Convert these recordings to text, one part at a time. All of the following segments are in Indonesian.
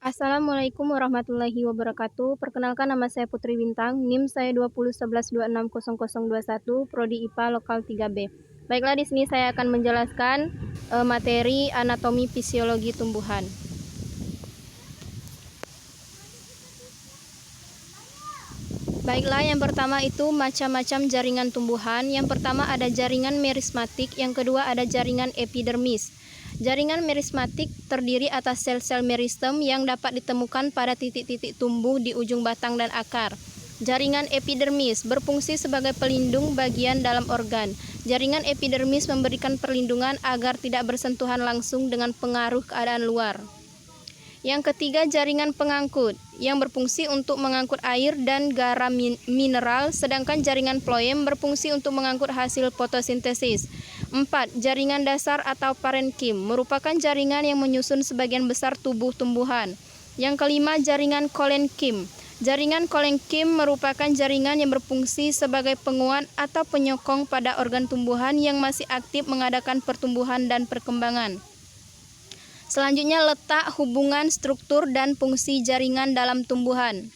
Assalamualaikum warahmatullahi wabarakatuh. Perkenalkan, nama saya Putri Bintang, NIM saya 2011260021, Prodi IPA Lokal 3B. Baiklah, di sini saya akan menjelaskan materi anatomi fisiologi tumbuhan. Baiklah, yang pertama itu macam-macam jaringan tumbuhan. Yang pertama ada jaringan merismatik, yang kedua ada jaringan epidermis. Jaringan merismatik terdiri atas sel-sel meristem yang dapat ditemukan pada titik-titik tumbuh di ujung batang dan akar. Jaringan epidermis berfungsi sebagai pelindung bagian dalam organ. Jaringan epidermis memberikan perlindungan agar tidak bersentuhan langsung dengan pengaruh keadaan luar. Yang ketiga, jaringan pengangkut yang berfungsi untuk mengangkut air dan garam mineral, sedangkan jaringan floem berfungsi untuk mengangkut hasil fotosintesis. 4. Jaringan dasar atau parenkim merupakan jaringan yang menyusun sebagian besar tubuh tumbuhan. Yang kelima, jaringan kolenkim. Jaringan kolenkim merupakan jaringan yang berfungsi sebagai penguat atau penyokong pada organ tumbuhan yang masih aktif mengadakan pertumbuhan dan perkembangan. Selanjutnya, letak, hubungan, struktur, dan fungsi jaringan dalam tumbuhan.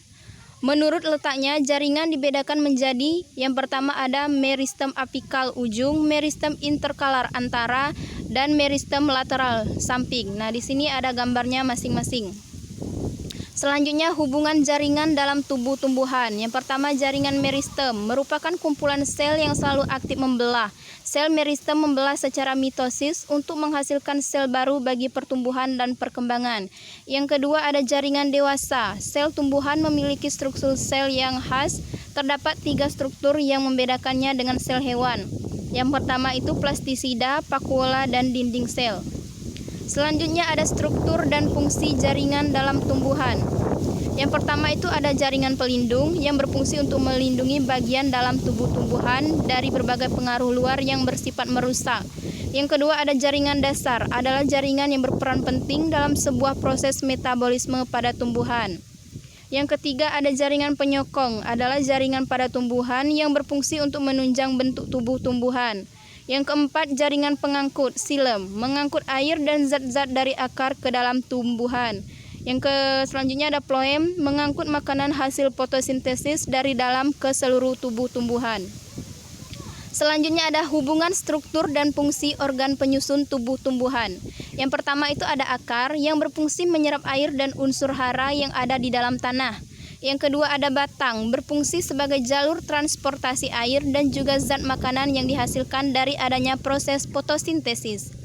Menurut letaknya, jaringan dibedakan menjadi yang pertama ada meristem apikal ujung, meristem interkalar antara, dan meristem lateral samping. Nah, di sini ada gambarnya masing-masing. Selanjutnya, hubungan jaringan dalam tubuh tumbuhan. Yang pertama, jaringan meristem merupakan kumpulan sel yang selalu aktif membelah. Sel meristem membelah secara mitosis untuk menghasilkan sel baru bagi pertumbuhan dan perkembangan. Yang kedua, ada jaringan dewasa. Sel tumbuhan memiliki struktur sel yang khas. Terdapat 3 struktur yang membedakannya dengan sel hewan. Yang pertama itu plastisida, vakuola, dan dinding sel. Selanjutnya ada struktur dan fungsi jaringan dalam tumbuhan. Yang pertama itu ada jaringan pelindung yang berfungsi untuk melindungi bagian dalam tubuh tumbuhan dari berbagai pengaruh luar yang bersifat merusak. Yang kedua ada jaringan dasar, adalah jaringan yang berperan penting dalam sebuah proses metabolisme pada tumbuhan. Yang ketiga ada jaringan penyokong, adalah jaringan pada tumbuhan yang berfungsi untuk menunjang bentuk tubuh tumbuhan. Yang keempat, jaringan pengangkut, xilem, mengangkut air dan zat-zat dari akar ke dalam tumbuhan. Selanjutnya ada floem, mengangkut makanan hasil fotosintesis dari dalam ke seluruh tubuh tumbuhan. Selanjutnya ada hubungan struktur dan fungsi organ penyusun tubuh tumbuhan. Yang pertama itu ada akar yang berfungsi menyerap air dan unsur hara yang ada di dalam tanah. Yang kedua ada batang, berfungsi sebagai jalur transportasi air dan juga zat makanan yang dihasilkan dari adanya proses fotosintesis.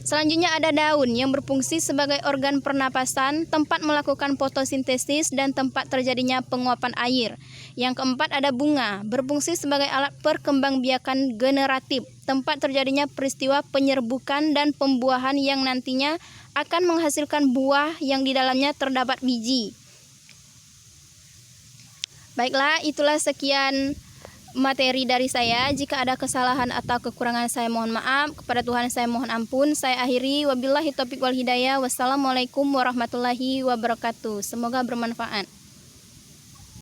Selanjutnya ada daun yang berfungsi sebagai organ pernapasan, tempat melakukan fotosintesis dan tempat terjadinya penguapan air. Yang keempat ada bunga, berfungsi sebagai alat perkembangbiakan generatif, tempat terjadinya peristiwa penyerbukan dan pembuahan yang nantinya akan menghasilkan buah yang di dalamnya terdapat biji. Baiklah, itulah sekian materi dari saya. Jika ada kesalahan atau kekurangan saya mohon maaf. Kepada Tuhan saya mohon ampun. Saya akhiri. Wabillahi taufiq wal hidayah. Wassalamualaikum warahmatullahi wabarakatuh. Semoga bermanfaat.